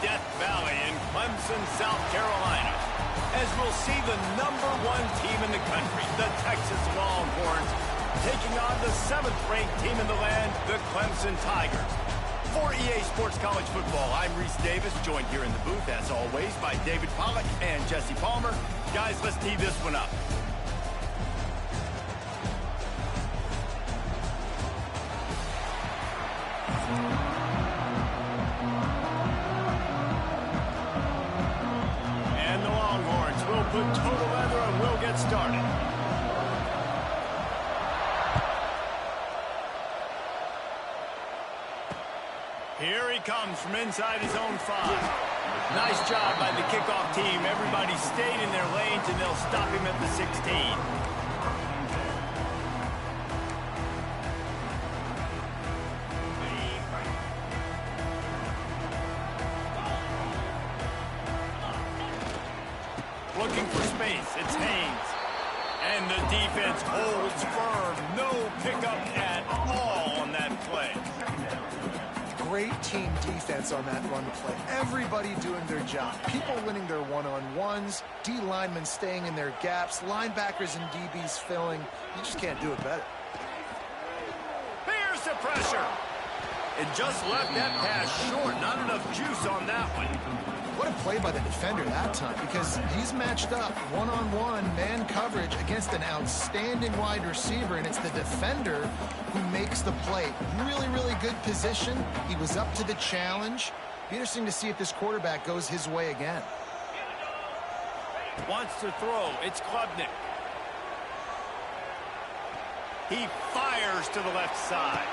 Death Valley in Clemson, South Carolina, as we'll see the #1 team in the country, the Texas Longhorns, taking on the 7th-ranked team in the land, the Clemson Tigers. For EA Sports College Football, I'm Reese Davis, joined here in the booth, as always, by David Pollack and Jesse Palmer. Guys, let's tee this one up. And the Longhorns will put total leather and we'll get started. Here he comes from inside his own 5. Nice job by the kickoff team. Everybody stayed in their lanes, and they'll stop him at the 16. Looking for space. It's Haynes. And the defense holds firm. No pickup at all on that play. Great team defense on that run play. Everybody doing their job. People winning their one-on-ones, D linemen staying in their gaps, linebackers and DBs filling. You just can't do it better. Here's the pressure. It just left that pass short. Not enough juice on that one. What a play by the defender that time, because he's matched up one-on-one man coverage against an outstanding wide receiver, and it's the defender who makes the play. Really, really good position. He was up to the challenge. Be interesting to see if this quarterback goes his way again. Wants to throw. It's Klubnik. He fires to the left side.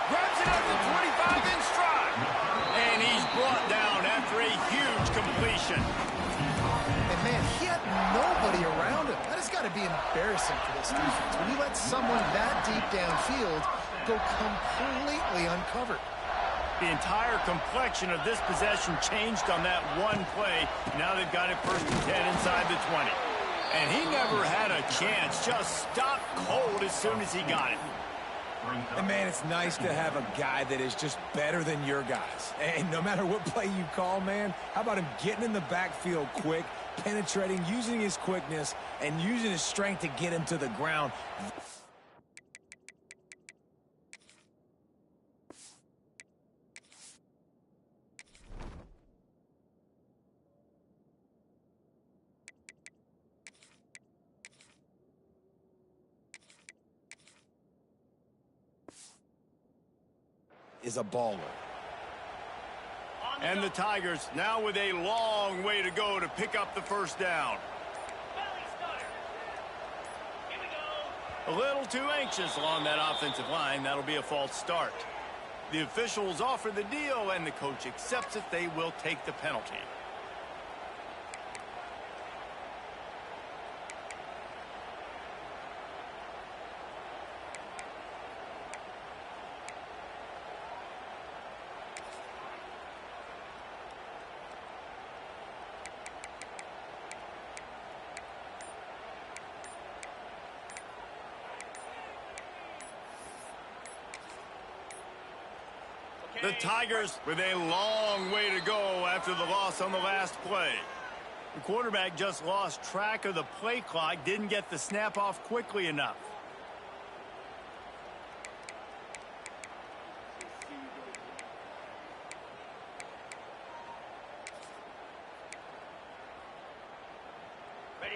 Grabs it at the 25 in stride. And he's brought down after a huge completion. And man, he had nobody around him. That has got to be embarrassing for this defense. When you let someone that deep downfield go completely uncovered. The entire complexion of this possession changed on that one play. Now they've got it 1st and 10 inside the 20. And he never had a chance. Just stopped cold as soon as he got it. And man, it's nice to have a guy that is just better than your guys. And no matter what play you call, man, how about him getting in the backfield quick, penetrating, using his quickness, and using his strength to get him to the ground. Is a baller. And the Tigers now with a long way to go to pick up the 1st down. A little too anxious along that offensive line. That'll be a false start. The officials offer the deal, and the coach accepts it. They will take the penalty. The Tigers with a long way to go after the loss on the last play. The quarterback just lost track of the play clock, didn't get the snap off quickly enough.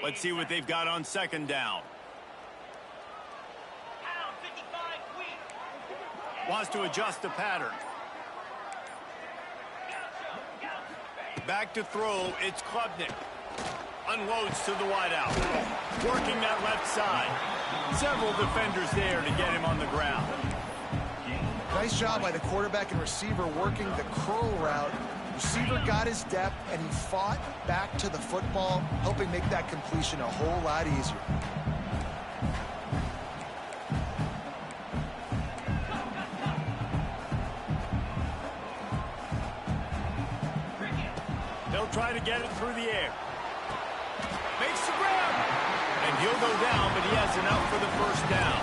Let's see what they've got on 2nd down. Wants to adjust the pattern. Back to throw, it's Klubnik. Unloads to the wideout. Working that left side. Several defenders there to get him on the ground. Nice job by the quarterback and receiver working the curl route. Receiver got his depth, and he fought back to the football, helping make that completion a whole lot easier. They'll try to get it through the air. Makes the grab. And he'll go down, but he has enough for the 1st down.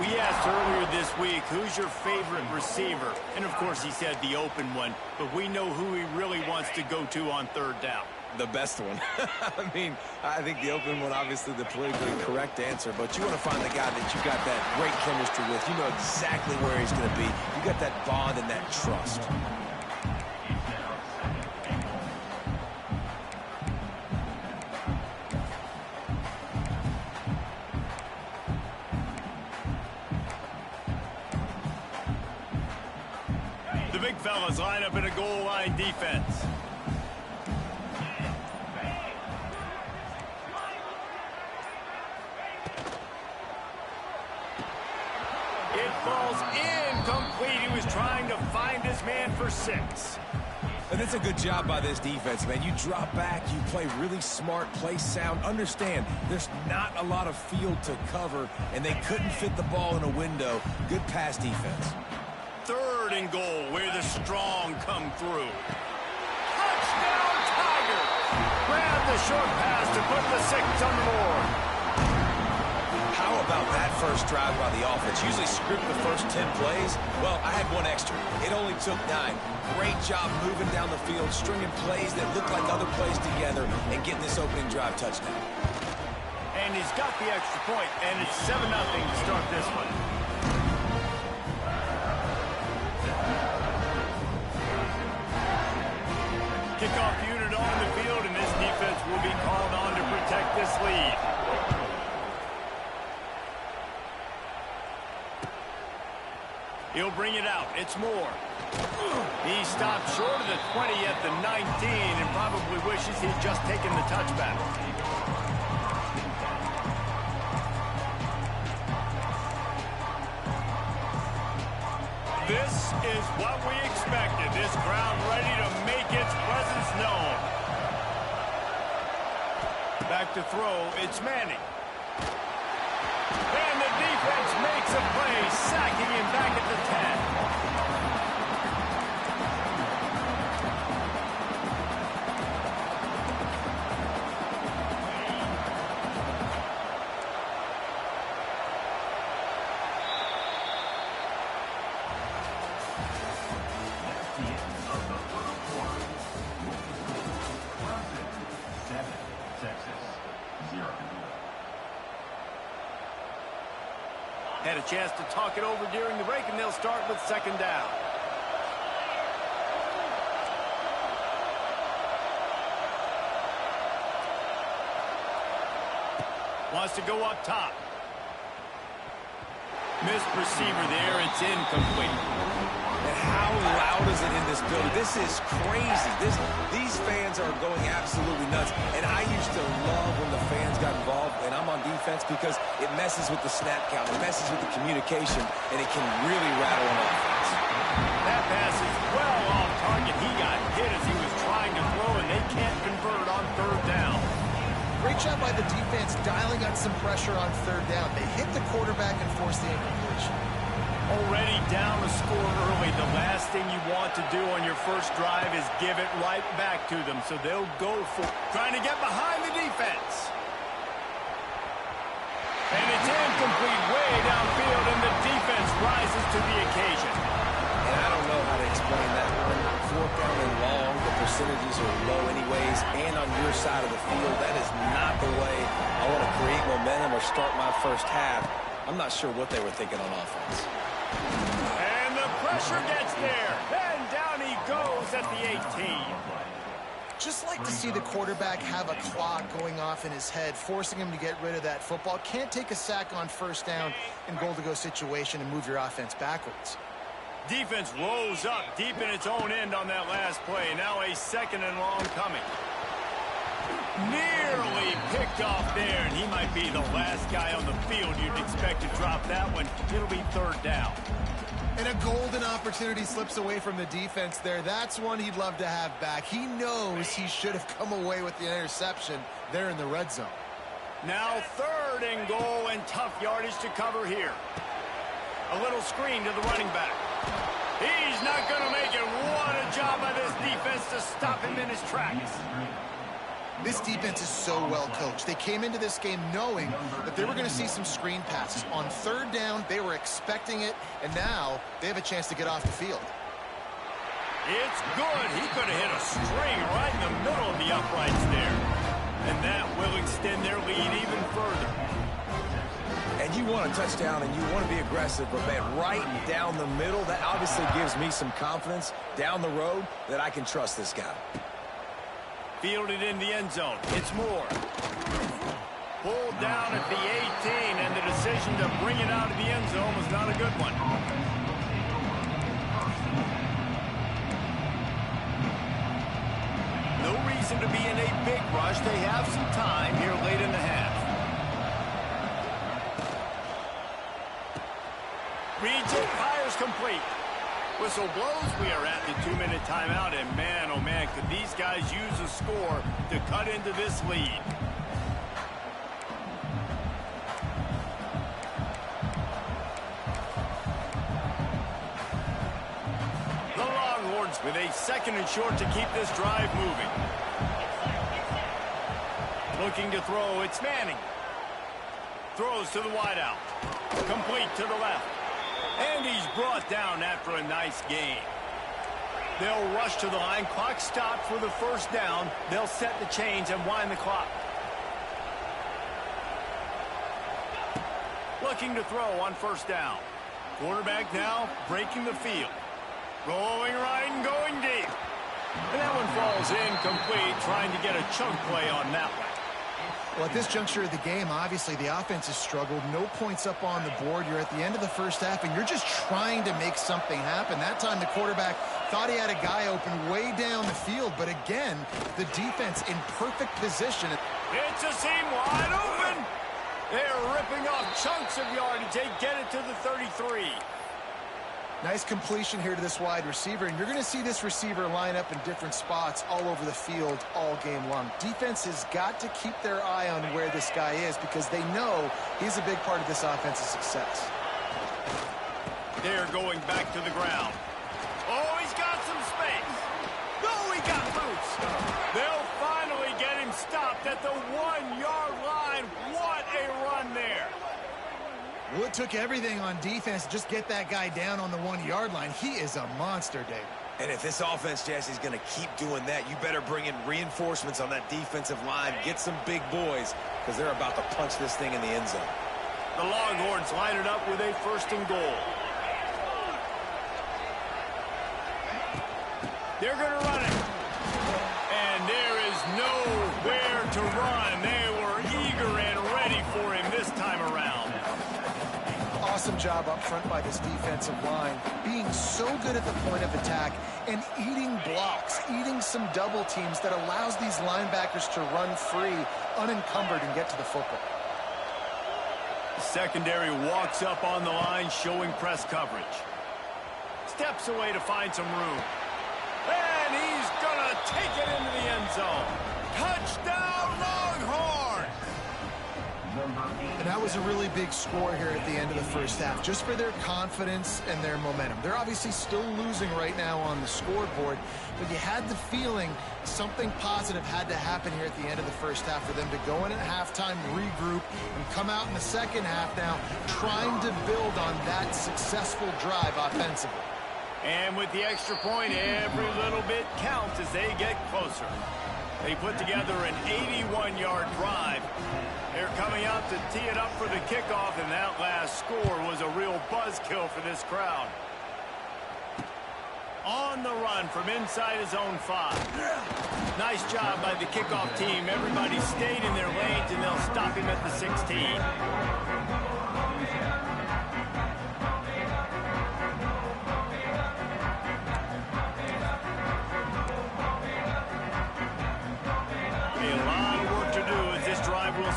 We asked earlier this week, who's your favorite receiver? And, of course, he said the open one. But we know who he really wants to go to on third down. The best one. I mean, I think the open one, obviously the politically correct answer, but you want to find the guy that you got that great chemistry with. You know exactly where he's going to be. You got that bond and that trust. The big fellas line up in a goal line defense. It falls incomplete. He was trying to find his man for 6. And it's a good job by this defense, man. You drop back, you play really smart, play sound. Understand, there's not a lot of field to cover, and they couldn't fit the ball in a window. Good pass defense. 3rd and goal, where the strong come through. Touchdown, Tigers! Grab the short pass to put the 6 on the board. How about that first drive by the offense? Usually script the first 10 plays. Well, I had one extra. It only took 9. Great job moving down the field, stringing plays that look like other plays together, and getting this opening drive touchdown. And he's got the extra point, and it's 7-0 to start this one. Kickoff unit on the field, and this defense will be called on to protect this lead. He'll bring it out. It's Moore. He stopped short of the 20 at the 19 and probably wishes he'd just taken the touchback. This is what we expected. This crowd ready to make its presence known. Back to throw. It's Manning. And the defense makes a play, sacking him back at the 10. Had a chance to talk it over during the break, and they'll start with 2nd down. Wants to go up top. Missed receiver there. It's incomplete. And how loud is it in this building? This is crazy. These fans are going absolutely nuts. And I used to love when the fans got involved, and I'm on defense because it messes with the snap count. It messes with the communication, and it can really rattle an offense. That pass is well off target. He got hit as he was trying to throw, and they can't convert on 3rd down. Great job by the defense dialing up some pressure on 3rd down. They hit the quarterback and forced the incompletion. Already down a score early. The last thing you want to do on your first drive is give it right back to them. So they'll go for trying to get behind the defense. And it's incomplete way downfield, and the defense rises to the occasion. And I don't know how to explain that one. 4th down and long, the percentages are low anyways, and on your side of the field, that is not the way I want to create momentum or start my first half. I'm not sure what they were thinking on offense. And the pressure gets there. And down he goes at the 18. Just like to see the quarterback have a clock going off in his head, forcing him to get rid of that football. Can't take a sack on 1st down in goal-to-go situation and move your offense backwards. Defense rolls up deep in its own end on that last play. Now a 2nd and long coming. Nearly picked off there, and he might be the last guy on the field you'd expect to drop that one. It'll be 3rd down. And a golden opportunity slips away from the defense there. That's one he'd love to have back. He knows he should have come away with the interception there in the red zone. Now 3rd and goal, and tough yardage to cover here. A little screen to the running back. He's not going to make it. What a job by this defense to stop him in his tracks. This defense is so well coached. They came into this game knowing that they were going to see some screen passes. On third down, they were expecting it, and now they have a chance to get off the field. It's good. He could have hit a string right in the middle of the uprights there. And that will extend their lead even further. And you want a touchdown and you want to be aggressive, but man, right down the middle, that obviously gives me some confidence down the road that I can trust this guy. Fielded in the end zone. It's Moore. Pulled down at the 18, and the decision to bring it out of the end zone was not a good one. No reason to be in a big rush. They have some time here late in the half. Reject fires complete. Whistle blows. We are at the 2-minute timeout, and man, oh man, could these guys use a score to cut into this lead. The Longhorns with a 2nd and short to keep this drive moving. Looking to throw, it's Manning. Throws to the wideout. Complete to the left. And he's brought down after a nice gain. They'll rush to the line. Clock stopped for the first down. They'll set the chains and wind the clock. Looking to throw on first down. Quarterback now breaking the field. Rolling right and going deep. And that one falls incomplete, trying to get a chunk play on that one. Well, at this juncture of the game, obviously the offense has struggled. No points up on the board. You're at the end of the first half, and you're just trying to make something happen. That time the quarterback thought he had a guy open way down the field, but again, the defense in perfect position. It's a seam wide open. They're ripping off chunks of yardage. They get it to the 33. Nice completion here to this wide receiver, and you're going to see this receiver line up in different spots all over the field all game long. Defense has got to keep their eye on where this guy is because they know he's a big part of this offense's success. They're going back to the ground. Oh, he's got some space. No, he got loose. They'll finally get him stopped at the 1-yard line. What a run there. Well, it took everything on defense to just get that guy down on the 1-yard line. He is a monster, David. And if this offense, Jesse, is going to keep doing that, you better bring in reinforcements on that defensive line. Get some big boys because they're about to punch this thing in the end zone. The Longhorns line it up with a 1st and goal. They're going to run it. And there is nowhere to run. They were eager and ready for him this time around. Awesome job up front by this defensive line, being so good at the point of attack and eating blocks, eating some double teams that allows these linebackers to run free, unencumbered, and get to the football. The secondary walks up on the line, showing press coverage. Steps away to find some room. And he's going to take it into the end zone. Touchdown, Longhorns! And that was a really big score here at the end of the first half, just for their confidence and their momentum. They're obviously still losing right now on the scoreboard, but you had the feeling something positive had to happen here at the end of the first half for them to go in at halftime, regroup, and come out in the second half now trying to build on that successful drive offensively. And with the extra point, every little bit counts as they get closer. They put together an 81-yard drive. They're coming out to tee it up for the kickoff, and that last score was a real buzzkill for this crowd. On the run from inside his own 5. Nice job by the kickoff team. Everybody stayed in their lanes, and they'll stop him at the 16.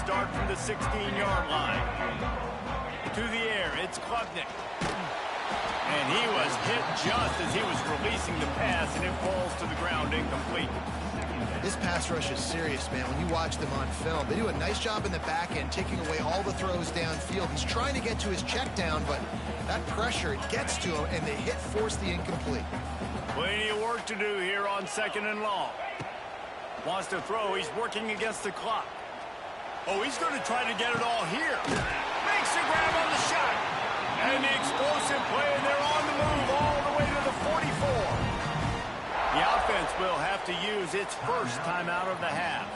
Start from the 16-yard line. To the air, it's Klubnik. And he was hit just as he was releasing the pass, and it falls to the ground incomplete. This pass rush is serious, man. When you watch them on film, they do a nice job in the back end, taking away all the throws downfield. He's trying to get to his check down, but that pressure, it gets to him, and the hit forced the incomplete. Plenty of work to do here on 2nd and long. Wants to throw. He's working against the clock. Oh, he's going to try to get it all here. Makes a grab on the shot. And the explosive play, and they're on the move all the way to the 44. The offense will have to use its first timeout of the half.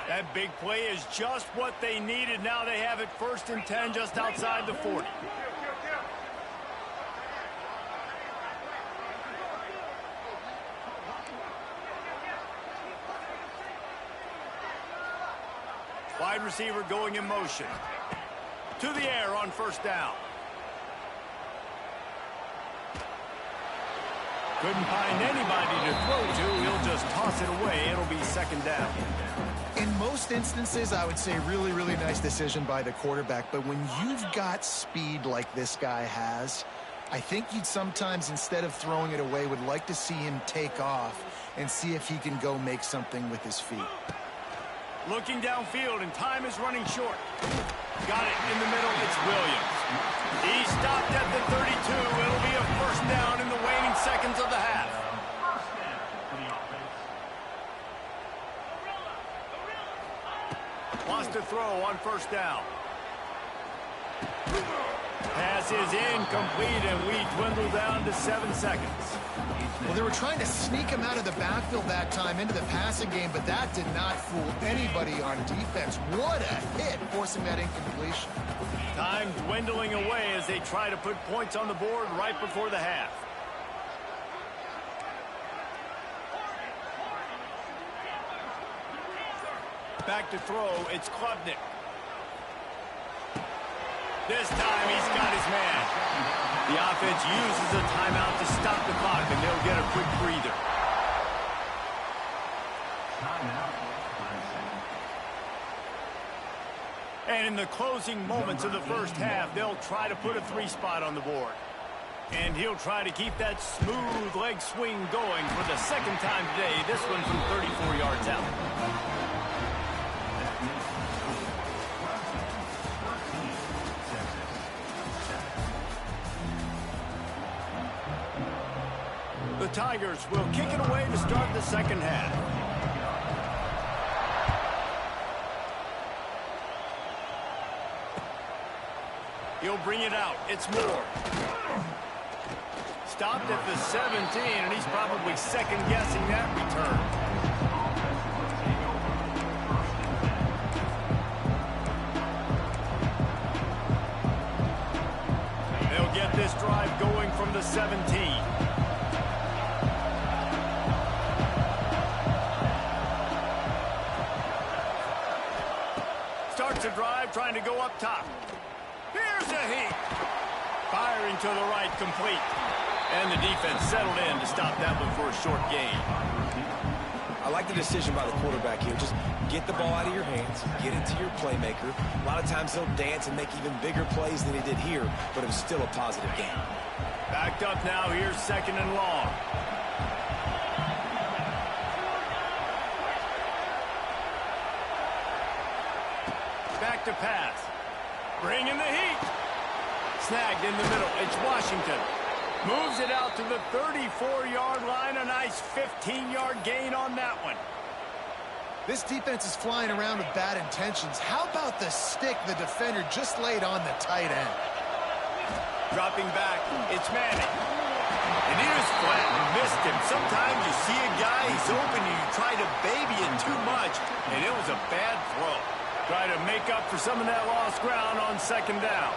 That big play is just what they needed. Now they have it 1st and 10 just outside the 40. Wide receiver going in motion. To the air on 1st down. Couldn't find anybody to throw to. He'll just toss it away. It'll be 2nd down. In most instances, I would say really, really nice decision by the quarterback. But when you've got speed like this guy has, I think you'd sometimes, instead of throwing it away, would like to see him take off and see if he can go make something with his feet. Looking downfield, and time is running short. Got it in the middle. It's Williams. He stopped at the 32. It'll be a 1st down in the waning seconds of the half. Wants to throw on 1st down. Pass is incomplete, and we dwindle down to 7 seconds. Well, they were trying to sneak him out of the backfield that time into the passing game, but that did not fool anybody on defense. What a hit, forcing that incompletion. Time dwindling away as they try to put points on the board right before the half. Back to throw, it's Klubnik. This time he's got his man. The offense uses a timeout to stop the clock, and they'll get a quick breather. And in the closing moments of the 1st half, they'll try to put a 3-spot on the board. And he'll try to keep that smooth leg swing going for the 2nd time today, this one from 34 yards out. The Tigers will kick it away to start the 2nd half. He'll bring it out. It's Moore. Stopped at the 17, and he's probably second-guessing that return. They'll get this drive going from the 17. Starts a drive, trying to go up top. Here's a heat. Firing to the right, complete. And the defense settled in to stop that one for a short gain. I like the decision by the quarterback here. Just get the ball out of your hands, get it to your playmaker. A lot of times he'll dance and make even bigger plays than he did here, but it was still a positive game. Backed up now. Here's 2nd and long. Back to pass. Bringing the heat. Snagged in the middle. It's Washington. Moves it out to the 34-yard line. A nice 15-yard gain on that one. This defense is flying around with bad intentions. How about the stick the defender just laid on the tight end? Dropping back, it's Manning. And he was flat and missed him. Sometimes you see a guy, he's open, and you try to baby it too much, and it was a bad throw. Try to make up for some of that lost ground on 2nd down.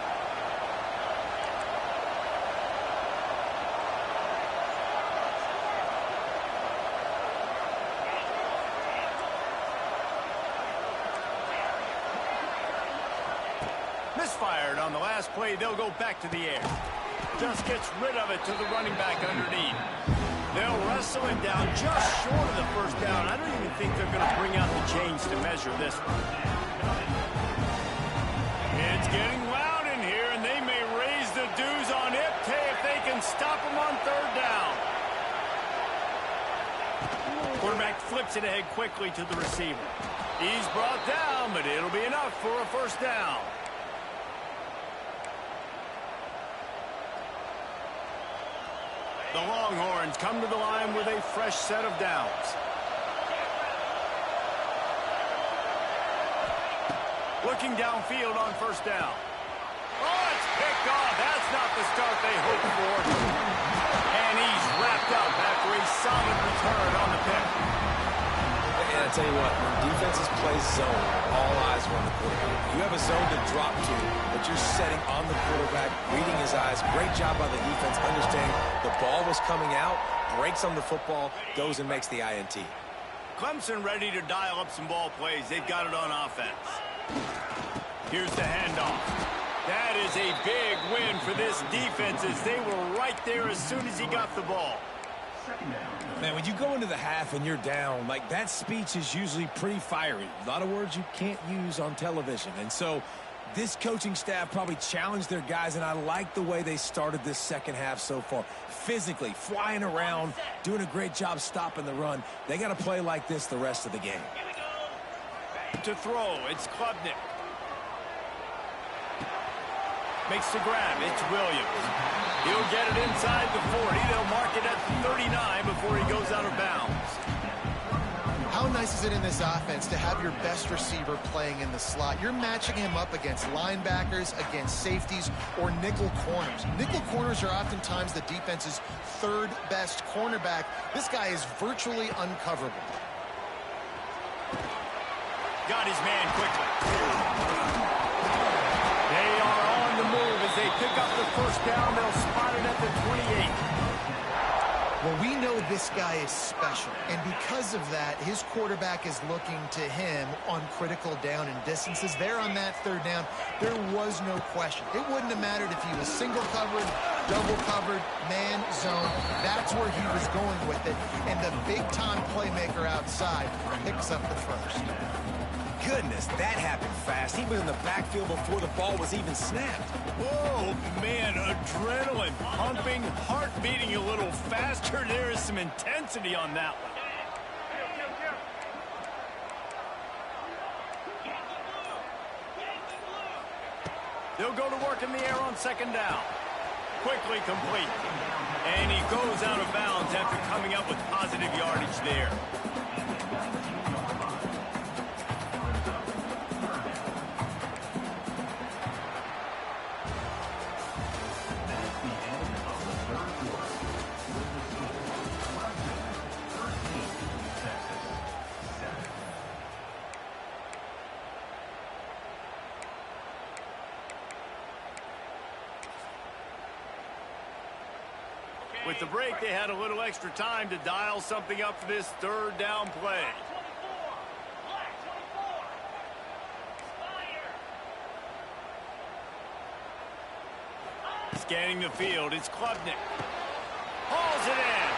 Misfired on the last play. They'll go back to the air. Just gets rid of it to the running back underneath. They'll wrestle it down just short of the 1st down. I don't even think they're going to bring out the chains to measure this one. It's getting loud in here, and they may raise the dues on Ipte if they can stop him on 3rd down. Quarterback flips it ahead quickly to the receiver. He's brought down, but it'll be enough for a 1st down. The Longhorns come to the line with a fresh set of downs. Looking downfield on first down. Oh, it's picked off. That's not the start they hoped for. And he's wrapped up after a solid return on the pick. And I tell you what, when defenses play zone, all eyes are on the quarterback. You have a zone to drop to, but you're setting on the quarterback, reading his eyes. Great job by the defense, understanding the ball was coming out, breaks on the football, goes and makes the INT. Clemson ready to dial up some ball plays. They've got it on offense. Here's the handoff. That is a big win for this defense as they were right there as soon as he got the ball. Man, when you go into the half and you're down, like that speech is usually pretty fiery. A lot of words you can't use on television. And so this coaching staff probably challenged their guys, and I like the way they started this second half so far. Physically, flying around, doing a great job stopping the run. They got to play like this the rest of the game. To throw, it's Klubnik. Makes the grab, it's Williams. He'll get it inside the 40. They'll mark it at the 39 before he goes out of bounds. How nice is it in this offense to have your best receiver playing in the slot? You're matching him up against linebackers, against safeties, or nickel corners. Nickel corners are oftentimes the defense's third best cornerback. This guy is virtually uncoverable. Got his man quickly. They are on the move as they pick up the first down. They'll spot it at the 28. Well, we know this guy is special, and because of that, his quarterback is looking to him on critical down and distances. There on that third down, there was no question. It wouldn't have mattered if he was single covered, double covered, man, zone. That's where he was going with it, and the big-time playmaker outside picks up the first. Goodness, that happened fast. He was in the backfield before the ball was even snapped. Whoa, man, adrenaline pumping, heart beating a little faster. There is some intensity on that one. They'll go to work in the air on second down. Quickly complete. And he goes out of bounds after coming up with positive yardage there. With the break, they had a little extra time to dial something up for this third down play. Scanning the field, it's Klubnik. Hauls it in.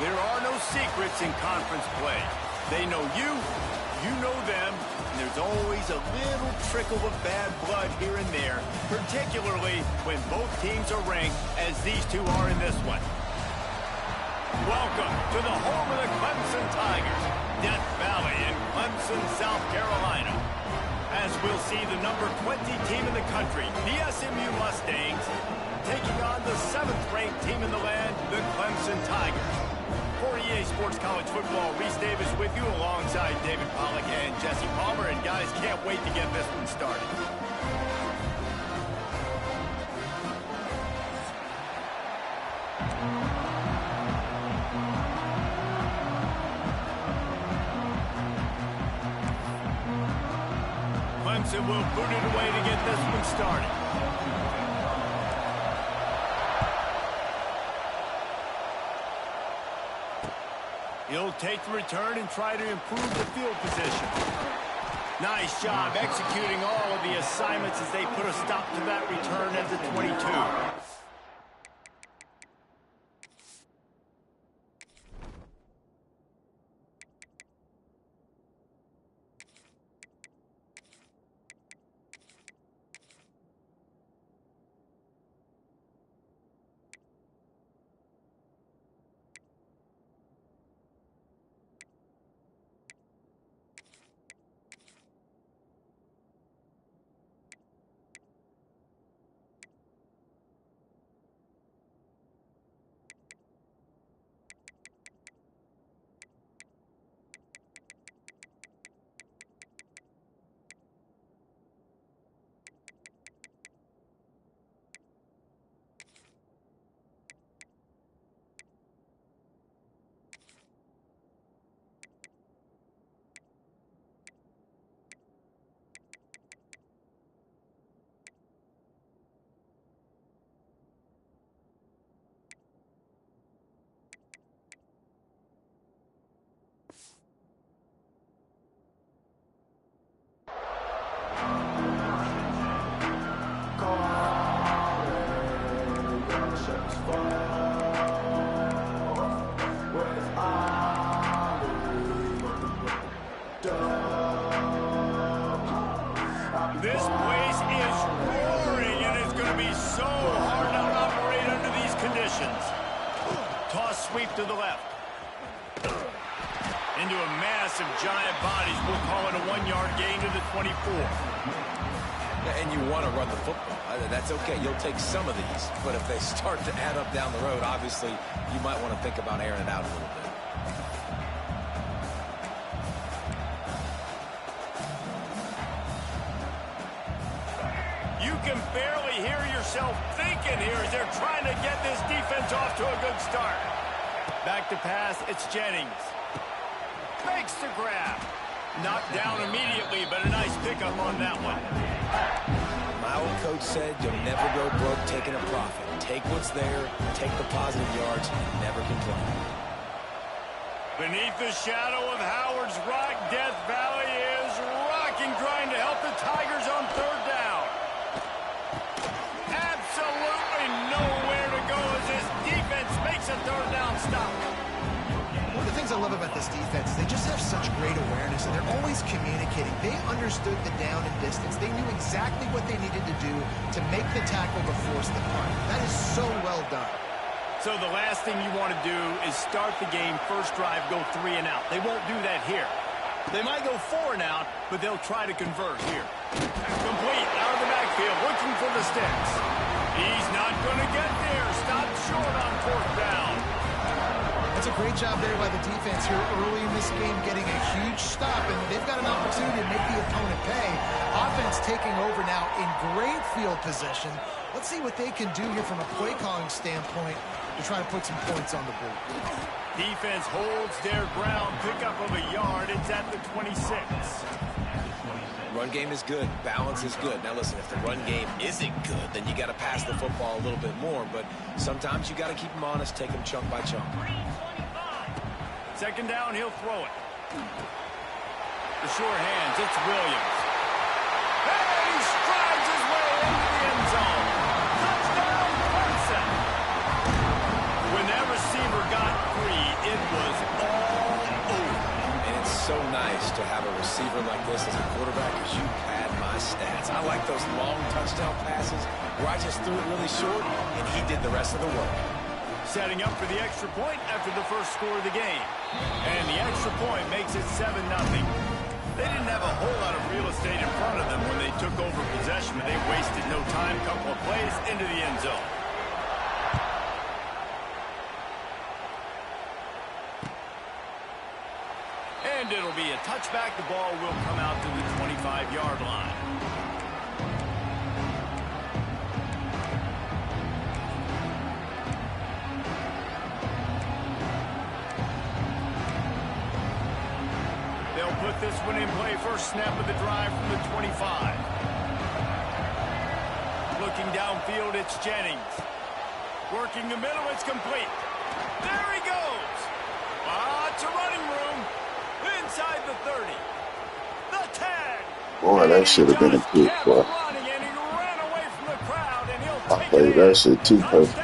There are no secrets in conference play. They know you, you know them, and there's always a little trickle of bad blood here and there, particularly when both teams are ranked as these two are in this one. Welcome to the home of the Clemson Tigers, Death Valley in Clemson, South Carolina. As we'll see the number 20 team in the country, the SMU Mustangs, taking on the 7th-ranked team in the land, the Clemson Tigers. For EA Sports College Football, Reese Davis with you alongside David Pollack and Jesse Palmer. And guys, can't wait to get this one started. Clemson will boot it away to get this one started. He'll take the return and try to improve the field position. Nice job executing all of the assignments as they put a stop to that return at the 22. This place is roaring, and it's going to be so hard to operate under these conditions. Toss sweep to the left. Into a mass of giant bodies. We'll call it a 1-yard gain to the 24. And you want to run the football. That's okay. You'll take some of these. But if they start to add up down the road, obviously, you might want to think about airing it out a little bit. You can barely hear yourself thinking here as they're trying to get this defense off to a good start. Back to pass, it's Jennings. Fakes the grab. Knocked down immediately, but a nice pickup on that one. My old coach said you'll never go broke taking a profit. Take what's there, take the positive yards, and never complain. Beneath the shadow of Howard's Rock, Death Valley is rocking, trying to help the Tigers on 3rd down. Absolutely nowhere to go as this defense makes a 3rd down stop. One of the things I love about this defense is they just have such great awareness, and they're always communicating. They understood the down and distance. They knew exactly what they needed to do to make the tackle to force the punt. That is so well done. So the last thing you want to do is start the game, first drive, go 3 and out. They won't do that here. They might go 4 and out, but they'll try to convert here. Complete out of the backfield, looking for the sticks. He's not going to get there. Stopped short on 4th down. That's a great job there by the defense here early in this game, getting a huge stop, and they've got an opportunity to make the opponent pay. Offense taking over now in great field position. Let's see what they can do here from a play calling standpoint to try to put some points on the board. Defense holds their ground, pickup of a yard. It's at the 26. Run game is good. Balance is good. Now, listen, if the run game isn't good, then you got to pass the football a little bit more. But sometimes you got to keep them honest, take them chunk by chunk. 2nd down, he'll throw it. The sure hands, it's Williams. Hey, he strides his way into the end zone. Touchdown, Clemson. When that receiver got free, it receiver like this as a quarterback because you pad my stats. I like those long touchdown passes where I just threw it really short and he did the rest of the work. Setting up for the extra point after the first score of the game. And the extra point makes it 7-0. They didn't have a whole lot of real estate in front of them when they took over possession, but they wasted no time. Couple of plays into the end zone. And it'll be a touchback. The ball will come out to the 25-yard line. They'll put this one in play. First snap of the drive from the 25. Looking downfield, it's Jennings. Working the middle, it's complete. There he goes. Lots of running room. Inside the 30. The 10. Boy, that should have been a pick, boy. I played that shit too perfect.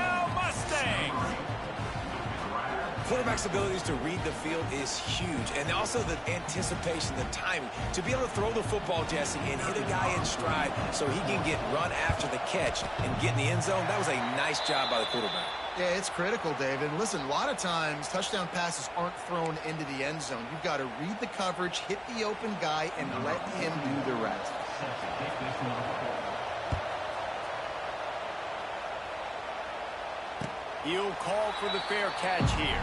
Quarterback's abilities to read the field is huge, and also the anticipation, the timing. To be able to throw the football, Jesse, and hit a guy in stride so he can get run after the catch and get in the end zone, that was a nice job by the quarterback. Yeah, it's critical, David. Listen, a lot of times touchdown passes aren't thrown into the end zone. You've got to read the coverage, hit the open guy, and let him do the rest. He'll call for the fair catch here.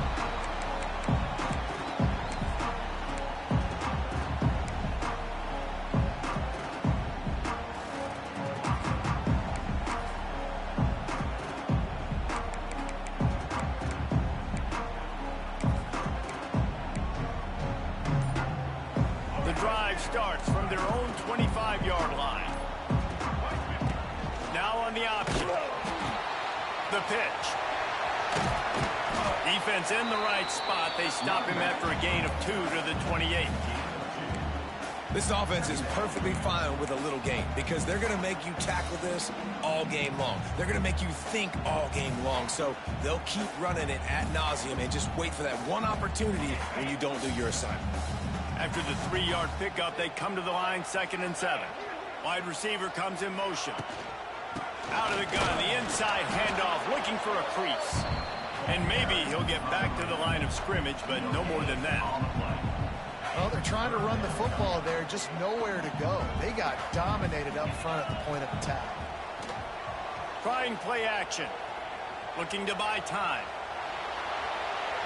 The drive starts from their own 25-yard line. Now on the option. The pitch. Defense in the right spot. They stop him after a gain of 2 to the 28. This offense is perfectly fine with a little gain because they're going to make you tackle this all game long. They're going to make you think all game long. So they'll keep running it ad nauseum and just wait for that one opportunity when you don't do your assignment. After the 3-yard pickup, they come to the line, 2nd and 7. Wide receiver comes in motion. Out of the gun, the inside handoff, looking for a crease. And maybe he'll get back to the line of scrimmage, but no more than that. Well, they're trying to run the football there, just nowhere to go. They got dominated up front at the point of attack. Trying play action. Looking to buy time.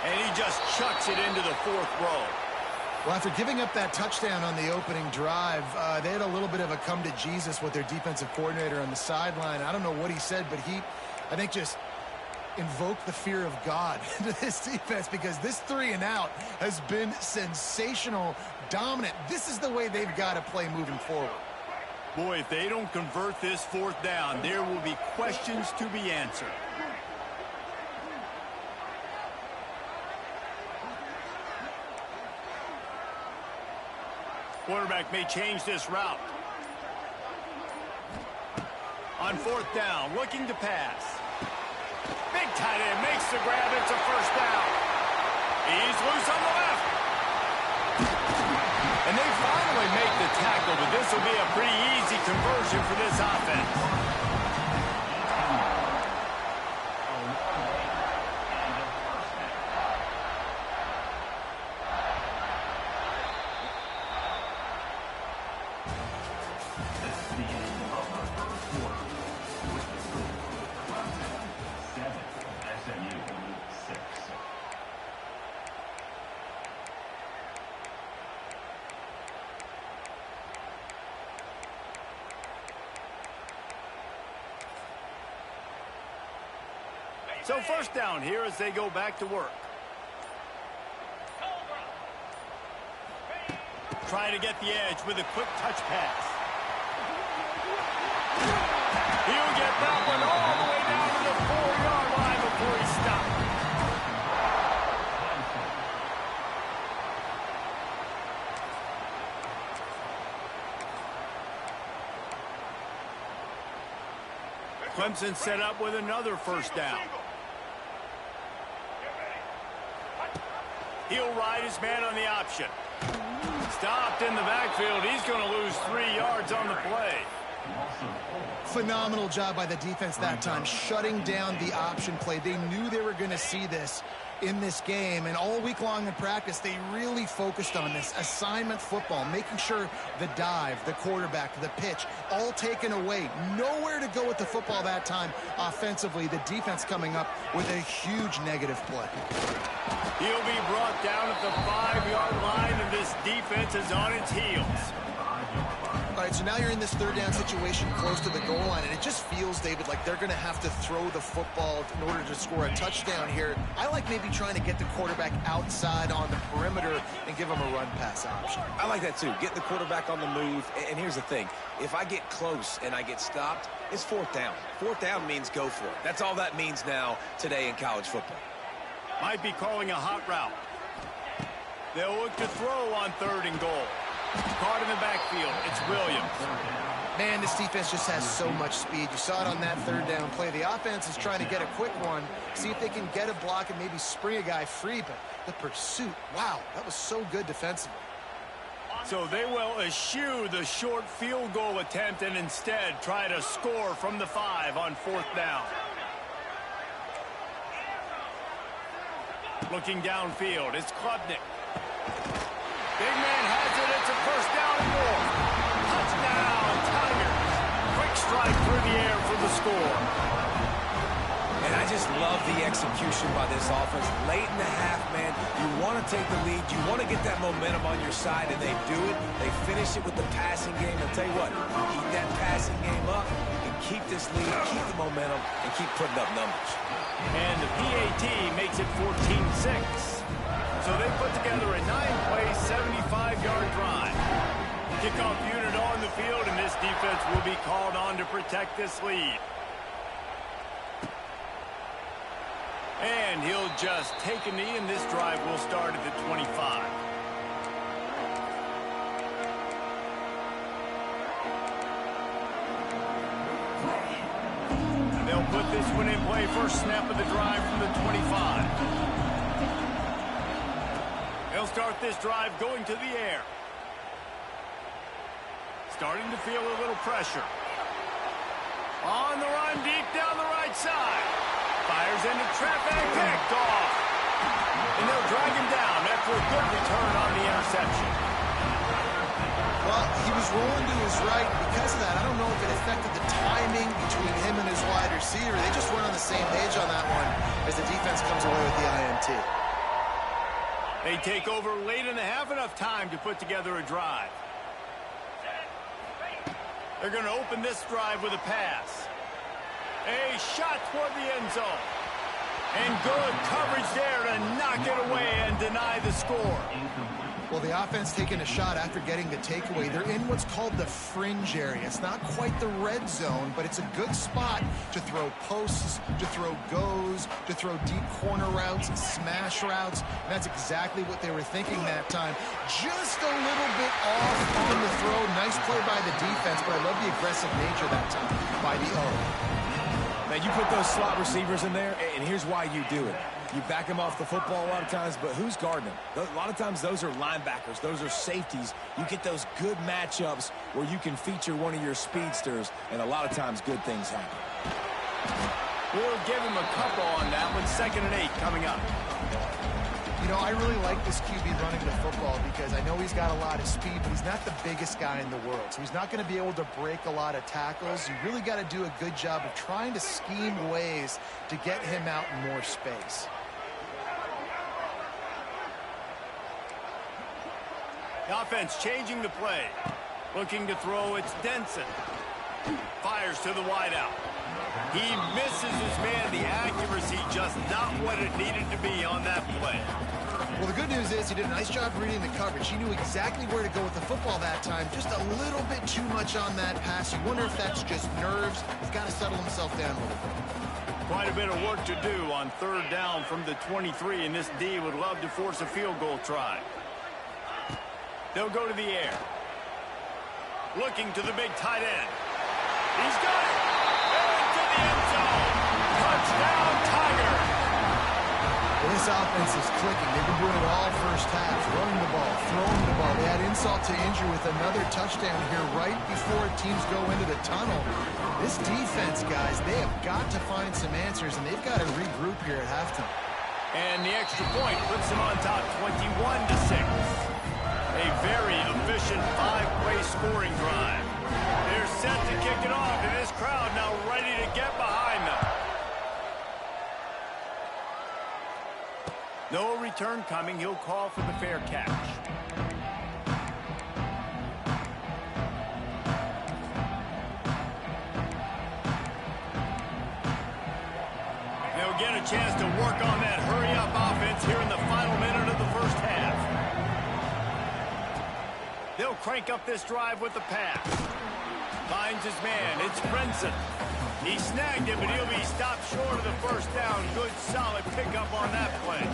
And he just chucks it into the 4th row. Well, after giving up that touchdown on the opening drive, they had a little bit of a come to Jesus with their defensive coordinator on the sideline. I don't know what he said, but he, I think, just invoke the fear of God into this defense because this 3-and-out has been sensational, dominant. This is the way they've got to play moving forward. Boy, if they don't convert this 4th down, there will be questions to be answered. Quarterback may change this route. On 4th down, looking to pass. Big tight end makes the grab. It's a first down. He's loose on the left. And they finally make the tackle, but this will be a pretty easy conversion for this offense. So first down here as they go back to work. Trying to get the edge with a quick touch pass. He'll get that one all the way down to the 4-yard line before he stops. Clemson set up with another first down. He'll ride his man on the option. Stopped in the backfield. He's going to lose 3 yards on the play. Phenomenal job by the defense that time, shutting down the option play. They knew they were going to see this in this game, and all week long in practice, they really focused on this assignment football, making sure the dive, the quarterback, the pitch, all taken away. Nowhere to go with the football that time offensively. The defense coming up with a huge negative play. He'll be brought down at the 5-yard line, and this defense is on its heels. All right, so now you're in this third down situation close to the goal line, and it just feels, David, like they're going to have to throw the football in order to score a touchdown here. I like maybe trying to get the quarterback outside on the perimeter and give him a run-pass option. I like that, too. Get the quarterback on the move. And here's the thing. If I get close and I get stopped, it's fourth down. Fourth down means go for it. That's all that means now today in college football. Might be calling a hot route. They'll look to throw on 3rd and goal. Caught in the backfield. It's Williams. Man, this defense just has so much speed. You saw it on that 3rd down play. The offense is trying to get a quick one, see if they can get a block and maybe spring a guy free, but the pursuit, wow, that was so good defensively. So they will eschew the short field goal attempt and instead try to score from the 5 on 4th down. Looking downfield, it's Klubnik. Big man has it. It's a 1st down and more. Touchdown, Tigers. Quick strike through the air for the score. And I just love the execution by this offense. Late in the half, man, you want to take the lead. You want to get that momentum on your side, and they do it. They finish it with the passing game. I'll tell you what, keep that passing game up and keep this lead, keep the momentum, and keep putting up numbers. And the PAT makes it 14-6. So they put together a 9-play, 75-yard drive. Kickoff unit on the field, and this defense will be called on to protect this lead. And he'll just take a knee, and this drive will start at the 25. They'll put this one in play. First snap of the drive from the 25. They'll start this drive going to the air. Starting to feel a little pressure. On the run, deep down the right side. Fires into traffic, picked off. And they'll drag him down after a good return on the interception. Well, he was rolling to his right. Because of that, I don't know if it affected the timing between him and his wide receiver. They just weren't on the same page on that one as the defense comes away with the INT. They take over late in the half, enough time to put together a drive. They're going to open this drive with a pass. A shot toward the end zone. And good coverage there to knock it away and deny the score. Well, the offense taking a shot after getting the takeaway. They're in what's called the fringe area. It's not quite the red zone, but it's a good spot to throw posts, to throw goes, to throw deep corner routes, smash routes. And that's exactly what they were thinking that time. Just a little bit off on the throw. Nice play by the defense, but I love the aggressive nature that time by the O. Now, you put those slot receivers in there, and here's why you do it. You back them off the football a lot of times, but who's guarding them? A lot of times those are linebackers. Those are safeties. You get those good matchups where you can feature one of your speedsters, and a lot of times good things happen. We'll give him a couple on that one. 2nd and 8 coming up. You know, I really like this QB running the football because I know he's got a lot of speed, but he's not the biggest guy in the world. So he's not going to be able to break a lot of tackles. You really got to do a good job of trying to scheme ways to get him out in more space. The offense changing the play. Looking to throw, it's Denson. Fires to the wideout. He misses his man. The accuracy just not what it needed to be on that play. Well, the good news is he did a nice job reading the coverage. He knew exactly where to go with the football that time. Just a little bit too much on that pass. You wonder if that's just nerves. He's got to settle himself down a little bit. Quite a bit of work to do on 3rd down from the 23, and this D would love to force a field goal try. They'll go to the air. Looking to the big tight end. He's got it. Into the end zone. Touchdown, Tigers. Well, This offense is clicking. They've been doing it all first half, running the ball, throwing the ball. They had insult to injury with another touchdown here right before teams go into the tunnel. This defense, guys, they have got to find some answers, and they've got to regroup here at halftime. And the extra point puts them on top 21-6. A very efficient 5-play scoring drive. They're set to kick it off, and this crowd now ready to get behind them. No return coming. He'll call for the fair catch. They'll get a chance to work on that hurry-up offense here in the final minute of the first half. They'll crank up this drive with the pass. Finds his man. It's Brinson. He snagged him, but he'll be stopped short of the first down. Good, solid pickup on that play.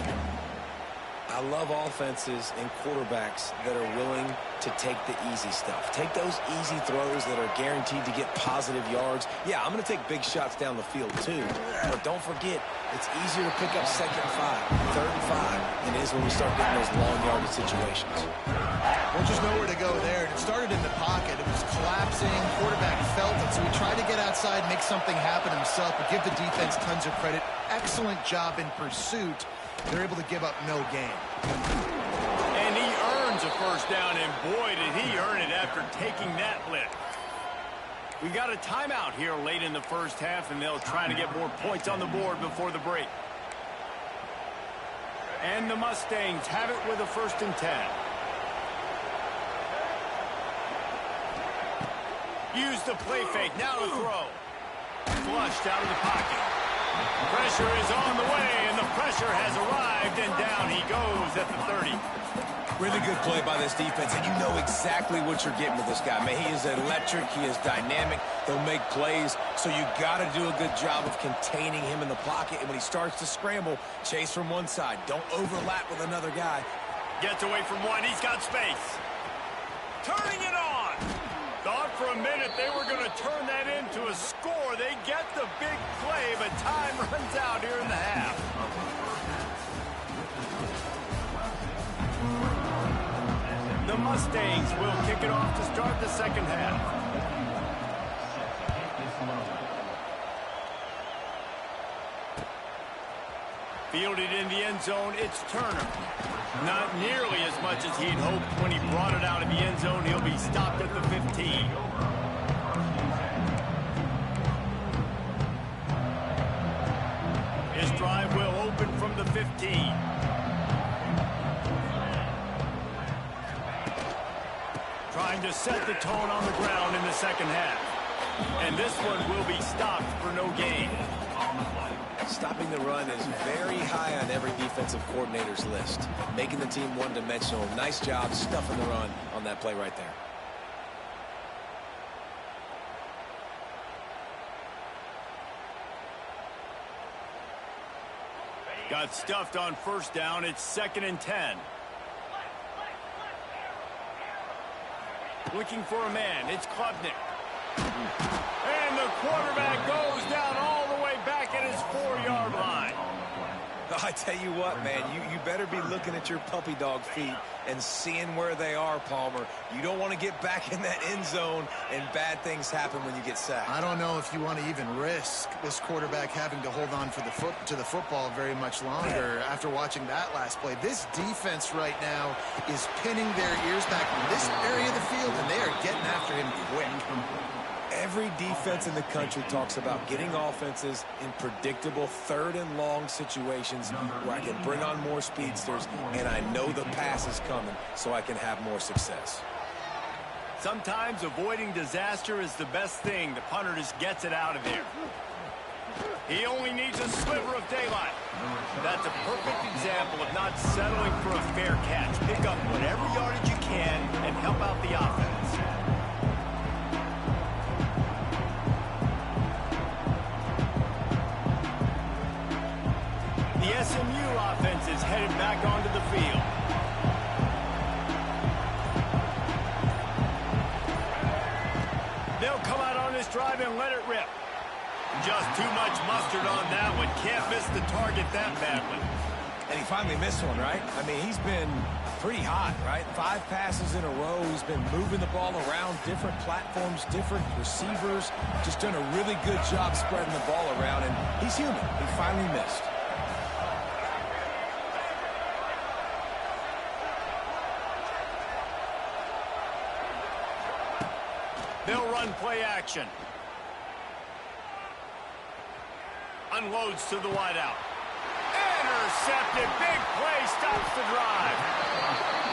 I love offenses and quarterbacks that are willing to take the easy stuff. Take those easy throws that are guaranteed to get positive yards. Yeah, I'm going to take big shots down the field too. But don't forget, it's easier to pick up 2nd and 5, 3rd and 5 than it is when we start getting those long yardage situations. Well, just nowhere to go there. It started in the pocket. It was collapsing. Quarterback felt it, so he tried to get outside, make something happen himself, but give the defense tons of credit. Excellent job in pursuit. They're able to give up no gain. And he earns a first down, and boy, did he earn it after taking that lift. We got a timeout here late in the first half, and they'll try to get more points on the board before the break. And the Mustangs have it with a 1st and 10. Use the play fake. Now to throw. Flushed out of the pocket. Pressure is on the way, and the pressure has arrived, and down he goes at the 30. Really good play by this defense, and you know exactly what you're getting with this guy. Man, he is electric. He is dynamic. They'll make plays, so you got to do a good job of containing him in the pocket, and when he starts to scramble, chase from one side. Don't overlap with another guy. Gets away from one. He's got space. Turning it on. Thought for a minute they were going to turn that into a score. They get the big play, but time runs out here in the half. The Mustangs will kick it off to start the second half. Fielded in the end zone, it's Turner. Not nearly as much as he'd hoped when he brought it out of the end zone. He'll be stopped at the 15. His drive will open from the 15. Trying to set the tone on the ground in the second half. And this one will be stopped for no gain. Stopping the run is very high on every defensive coordinator's list. Making the team one-dimensional. Nice job stuffing the run on that play right there. Got stuffed on first down. It's 2nd and 10. Looking for a man. It's Klubnik. And the quarterback goes down all the way back at his 4-yard line. I tell you what, man, you better be looking at your puppy dog feet and seeing where they are, Palmer. You don't want to get back in that end zone and bad things happen when you get sacked. I don't know if you want to even risk this quarterback having to hold on for to the football very much longer after watching that last play. This defense right now is pinning their ears back in this area of the field, and they are getting after him quick. Every defense in the country talks about getting offenses in predictable 3rd and long situations where I can bring on more speedsters and I know the pass is coming so I can have more success. Sometimes avoiding disaster is the best thing. The punter just gets it out of there. He only needs a sliver of daylight. That's a perfect example of not settling for a fair catch. Pick up whatever yardage you can and help out the offense. The SMU offense is headed back onto the field. They'll come out on this drive and let it rip. Just too much mustard on that one. Can't miss the target that badly. And he finally missed one, right? I mean, he's been pretty hot, right? 5 passes in a row. He's been moving the ball around different platforms, different receivers. Just done a really good job spreading the ball around, and he's human. He finally missed. They'll run play action. Unloads to the wideout. Intercepted. Big play stops the drive.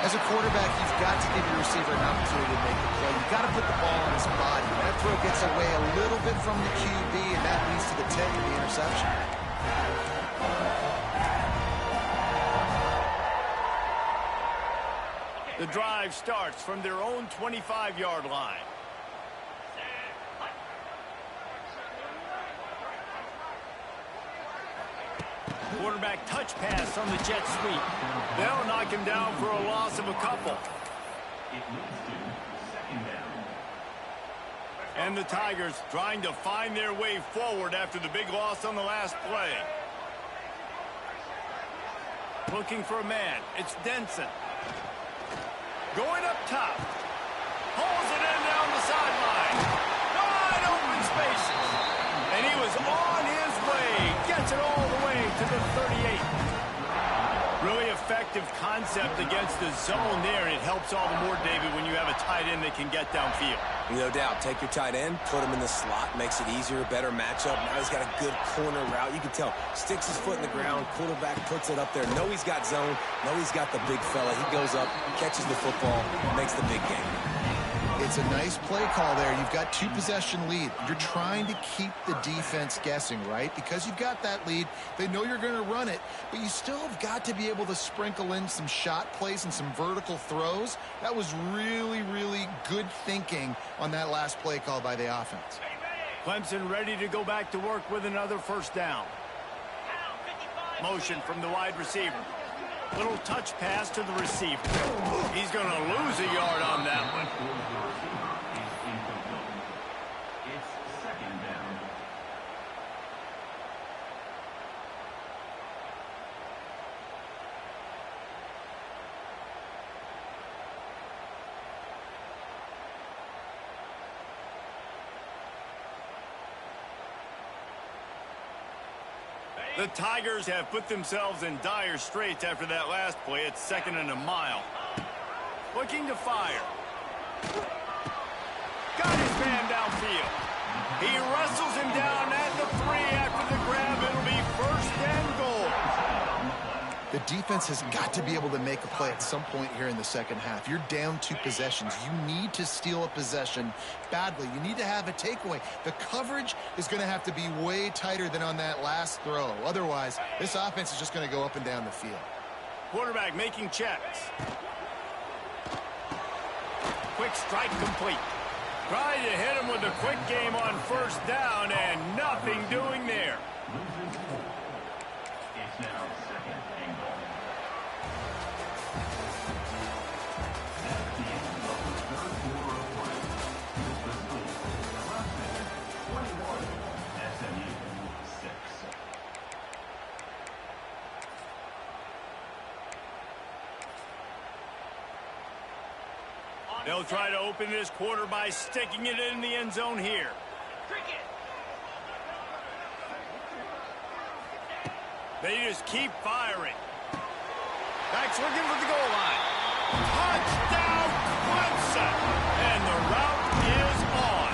As a quarterback, you've got to give your receiver an opportunity to make the play. You've got to put the ball on his body. That throw gets away a little bit from the QB, and that leads to the tip of the interception. The drive starts from their own 25-yard line. Quarterback touch pass on the jet sweep. They'll knock him down for a loss of a couple. And the Tigers trying to find their way forward after the big loss on the last play. Looking for a man. It's Denson. Going up top. Pulls it in down the sideline. Wide open spaces. And he was on his way. Gets it all the way to the 38. Really effective concept against the zone there. And it helps all the more, David, when you have a tight end that can get downfield. No doubt. Take your tight end, put him in the slot, makes it easier, better matchup. Now he's got a good corner route. You can tell. Sticks his foot in the ground. Quarterback puts it up there. Know he's got zone. Know he's got the big fella. He goes up, catches the football, makes the big game. It's a nice play call there. You've got 2-possession lead. You're trying to keep the defense guessing, right? Because you've got that lead, they know you're going to run it, but you still have got to be able to sprinkle in some shot plays and some vertical throws. That was really, really good thinking on that last play call by the offense. Clemson ready to go back to work with another first down. Motion from the wide receiver. Little touch pass to the receiver. He's going to lose a yard on that one. It's second down. The Tigers have put themselves in dire straits after that last play. It's 2nd and a mile. Looking to fire. Got his man downfield. He wrestles him down at the 3 after the grab. It'll be 1st and goal. The defense has got to be able to make a play at some point here in the second half. You're down 2 possessions. You need to steal a possession badly. You need to have a takeaway. The coverage is going to have to be way tighter than on that last throw. Otherwise, this offense is just going to go up and down the field. Quarterback making checks. Quick strike complete. Trying to hit him with a quick game on 1st down, and nothing doing there. It's now second and goal. At the end of the third quarter of play, this was Clemson 21, SMU 6. They'll try to open this quarter by sticking it in the end zone here. They just keep firing. Backs looking for the goal line. Touchdown, Clemson! And the route is on.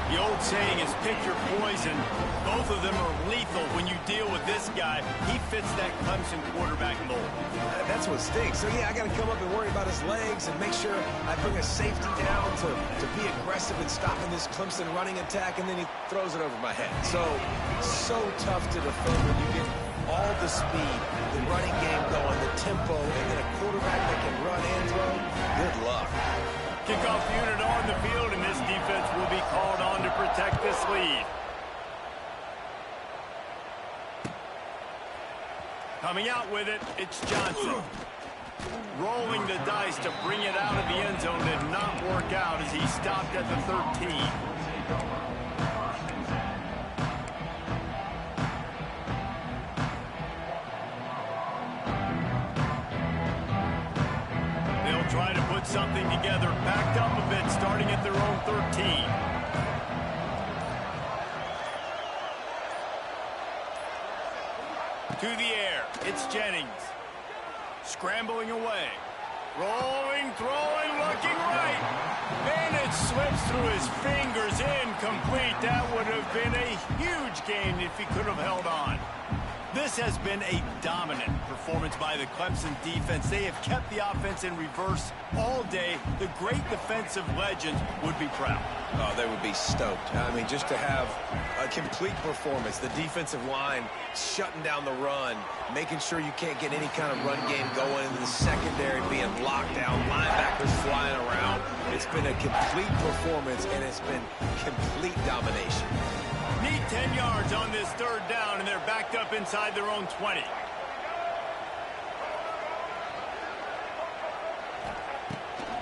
The old saying is pick your poison. Both of them are lethal when you deal with this guy. He fits that Clemson quarterback mold. That's what stinks. So, yeah, I got to come up and worry about his legs and make sure I bring a safety down to be aggressive in stopping this Clemson running attack, and then he throws it over my head. So tough to defend when you get all the speed, the running game going, the tempo, and then a quarterback that can run and throw. Good luck. Kickoff unit on the field, and this defense will be called on to protect this lead. Coming out with it, it's Johnson. Rolling the dice to bring it out of the end zone did not work out as he stopped at the 13. something together, backed up a bit, starting at their own 13. To the air, it's Jennings. Scrambling away. Rolling, throwing, looking right. And it slips through his fingers, incomplete. That would have been a huge gain if he could have held on. This has been a dominant performance by the Clemson defense. They have kept the offense in reverse all day. The great defensive legends would be proud. Oh, they would be stoked. I mean, just to have a complete performance. The defensive line shutting down the run, making sure you can't get any kind of run game going into the secondary, being locked down, linebackers flying around. It's been a complete performance, and it's been complete domination. Need 10 yards on this third down, and they're backed up inside their own 20.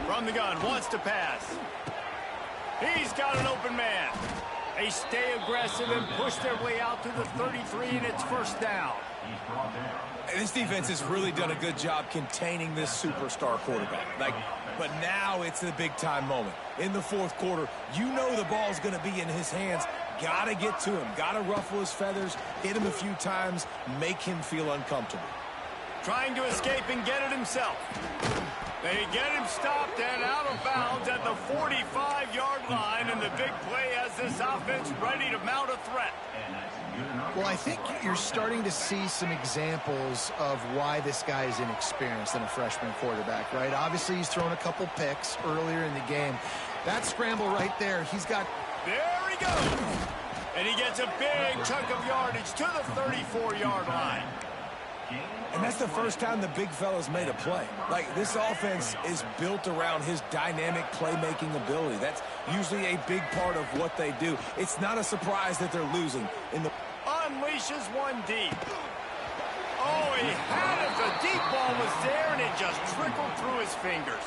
From the gun, wants to pass. He's got an open man. They stay aggressive and push their way out to the 33, and it's first down. This defense has really done a good job containing this superstar quarterback. But now it's the big-time moment. In the fourth quarter, you know the ball's going to be in his hands. Got to get to him. Got to ruffle his feathers, hit him a few times, make him feel uncomfortable. Trying to escape and get it himself. They get him stopped and out of bounds at the 45-yard line, and the big play has this offense ready to mount a threat. Well, I think you're starting to see some examples of why this guy is inexperienced in a freshman quarterback, right? Obviously, he's thrown a couple picks earlier in the game. That scramble right there, he's got... There he goes! And he gets a big chunk of yardage to the 34-yard line. And that's the first time the big fella's made a play. This offense is built around his dynamic playmaking ability. That's usually a big part of what they do. It's not a surprise that they're losing. Unleashes one deep. Oh, he had it. The deep ball was there, and it just trickled through his fingers.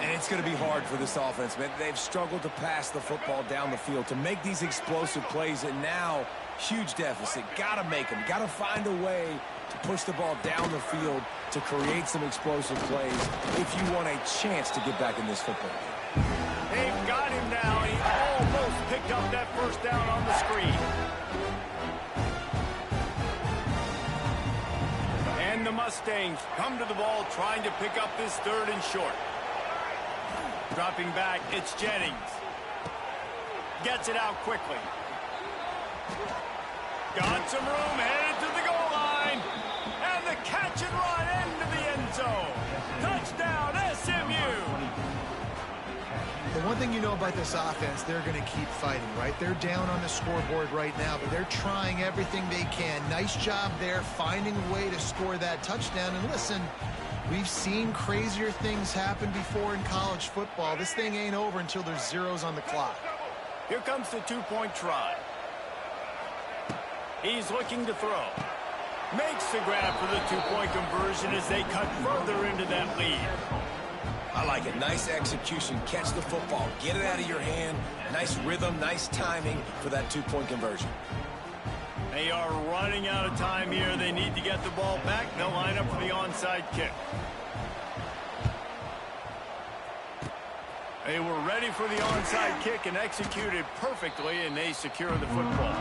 And it's going to be hard for this offense, man. They've struggled to pass the football down the field, to make these explosive plays, and now huge deficit. Got to make them. Got to find a way to push the ball down the field to create some explosive plays if you want a chance to get back in this football game. They've got him now. He almost picked up that first down on the screen. And the Mustangs come to the ball trying to pick up this third and short. Dropping back, it's Jennings. Gets it out quickly. Got some room, headed to the goal line. And the catch and run into the end zone. Touchdown, SMU. The one thing you know about this offense, they're going to keep fighting, right? They're down on the scoreboard right now, but they're trying everything they can. Nice job there, finding a way to score that touchdown. And listen, we've seen crazier things happen before in college football. This thing ain't over until there's zeros on the clock. Here comes the two-point try. He's looking to throw. Makes the grab for the two-point conversion as they cut further into that lead. I like it. Nice execution. Catch the football. Get it out of your hand. Nice rhythm, nice timing for that two-point conversion. They are running out of time here. They need to get the ball back. They'll line up for the onside kick. They were ready for the onside kick and executed perfectly, and they secure the football.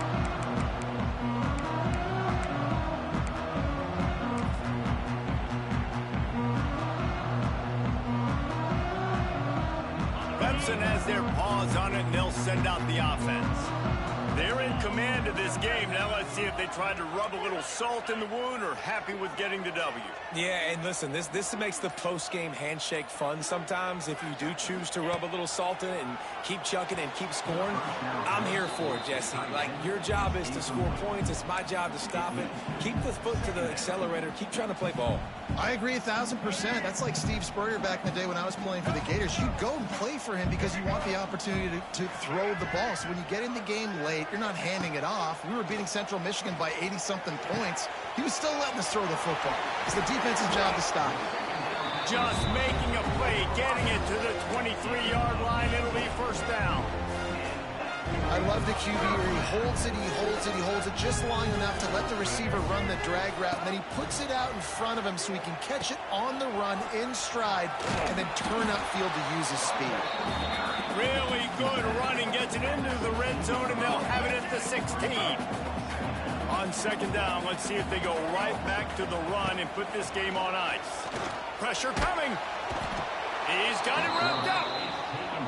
Clemson has their paws on it, and they'll send out the offense. They're in command of this game. Now let's see if they try to rub a little salt in the wound or happy with getting the W. Yeah, and listen, this makes the post-game handshake fun sometimes. If you do choose to rub a little salt in it and keep chucking and keep scoring, I'm here for it, Jesse. Your job is to score points. It's my job to stop it. Keep the foot to the accelerator. Keep trying to play ball. I agree 1,000%. That's like Steve Spurrier back in the day when I was playing for the Gators. You go and play for him because you want the opportunity to throw the ball. So when you get in the game late, you're not handing it off. We were beating Central Michigan by 80-something points. He was still letting us throw the football. It's the defense's job to stop it. Just making a play, getting it to the 23-yard line. It'll be first down. I love the QB where he holds it, just long enough to let the receiver run the drag route, and then he puts it out in front of him so he can catch it on the run in stride and then turn upfield to use his speed. Really good running, gets it into the red zone, and they'll have it at the 16. On second down, let's see if they go right back to the run and put this game on ice. Pressure coming. He's got it wrapped up.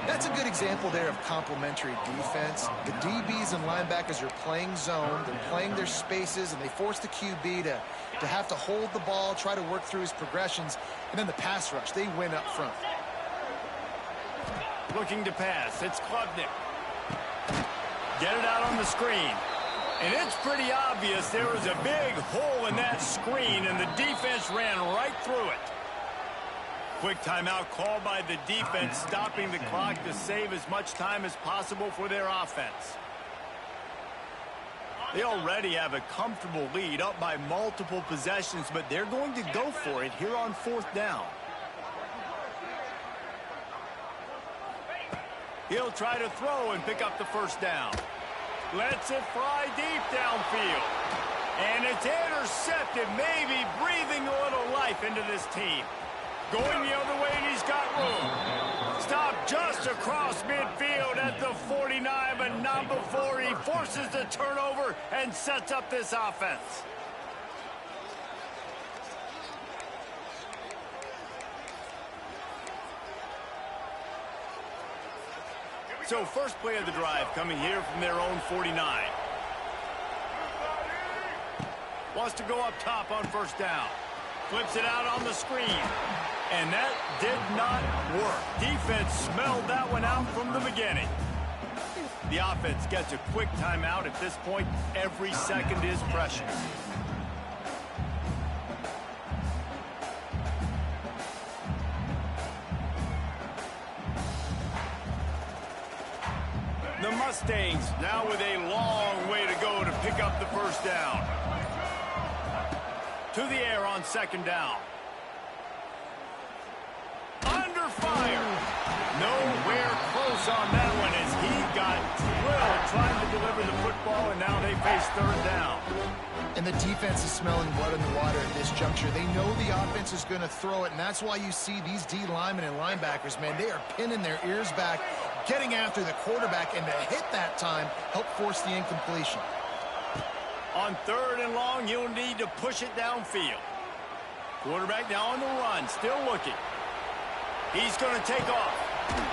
That's a good example there of complementary defense. The DBs and linebackers are playing zone, they're playing their spaces, and they force the QB to have to hold the ball, try to work through his progressions, and then the pass rush, they win up front. Looking to pass, it's Klubnik. Get it out on the screen. And it's pretty obvious there was a big hole in that screen, and the defense ran right through it. Quick timeout called by the defense, stopping the clock to save as much time as possible for their offense. They already have a comfortable lead, up by multiple possessions, but they're going to go for it here on fourth down. He'll try to throw and pick up the first down. Lets it fly deep downfield. And it's intercepted, maybe breathing a little life into this team. Going the other way, and he's got room. Stopped just across midfield at the 49, but not before he forces the turnover and sets up this offense. So first play of the drive coming here from their own 49. Wants to go up top on first down. Flips it out on the screen. And that did not work. Defense smelled that one out from the beginning. The offense gets a quick timeout. At this point, every second is precious. The Mustangs now with a long way to go to pick up the first down. To the air on second down. Under fire. Nowhere close on that one as he got drilled trying to deliver the football, and now they face third down. And the defense is smelling blood in the water at this juncture. They know the offense is going to throw it, and that's why you see these D linemen and linebackers, man, they are pinning their ears back, getting after the quarterback, and to hit that time, help force the incompletion. On third and long, you'll need to push it downfield. Quarterback now on the run, still looking. He's going to take off.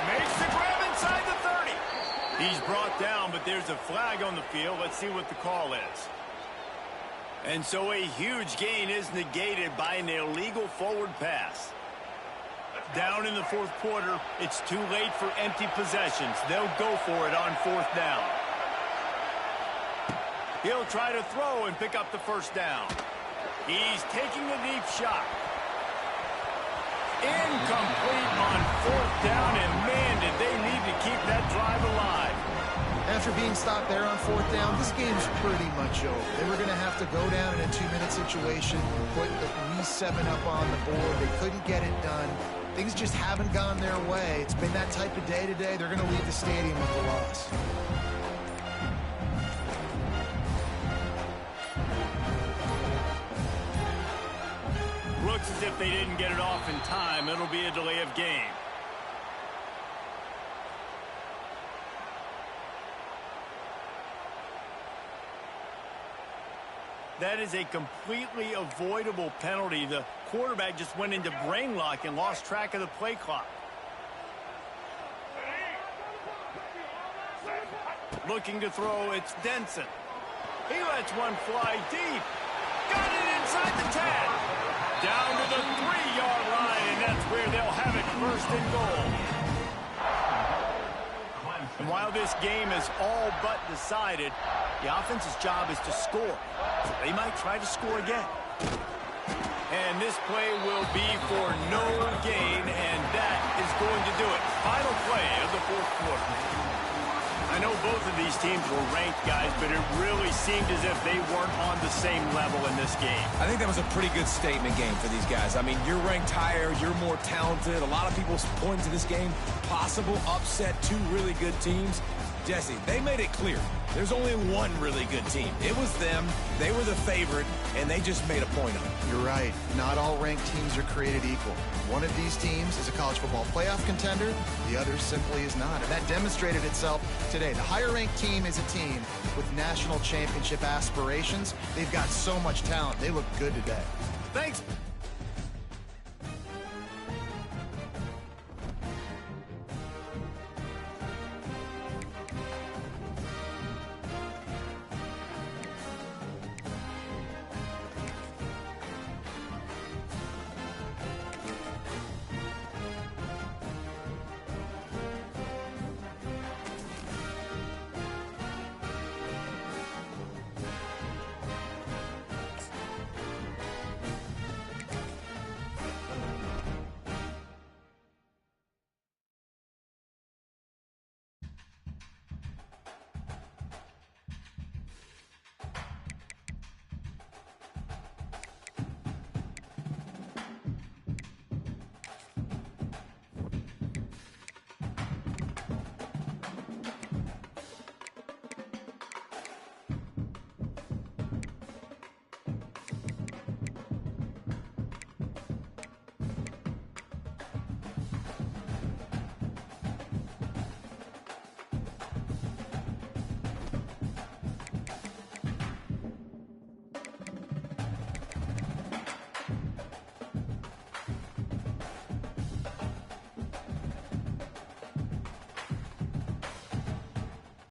Makes the grab inside the 30. He's brought down, but there's a flag on the field. Let's see what the call is. And so a huge gain is negated by an illegal forward pass. Down in the fourth quarter, it's too late for empty possessions. They'll go for it on fourth down. He'll try to throw and pick up the first down. He's taking a deep shot. Incomplete on fourth down, and man, did they need to keep that drive alive. After being stopped there on fourth down, this game's pretty much over. They were going to have to go down in a 2-minute situation, put at least 7 up on the board. They couldn't get it done. Things just haven't gone their way. It's been that type of day today. They're going to leave the stadium with the loss. Looks as if they didn't get it off in time. It'll be a delay of game. That is a completely avoidable penalty. The quarterback just went into brain lock and lost track of the play clock. Looking to throw, it's Denson. He lets one fly deep. Got it inside the 10. Down to the 3-yard line, and that's where they'll have it first and goal. And while this game is all but decided, the offense's job is to score. So they might try to score again. And this play will be for no gain, and that is going to do it. Final play of the fourth quarter. I know both of these teams were ranked, guys, but it really seemed as if they weren't on the same level in this game. I think that was a pretty good statement game for these guys. I mean, you're ranked higher, you're more talented. A lot of people point to this game, possible upset, 2 really good teams. Jesse, they made it clear. There's only one really good team. It was them. They were the favorite, and they just made a point of it. You're right. Not all ranked teams are created equal. One of these teams is a college football playoff contender. The other simply is not. And that demonstrated itself today. The higher-ranked team is a team with national championship aspirations. They've got so much talent. They look good today. Thanks.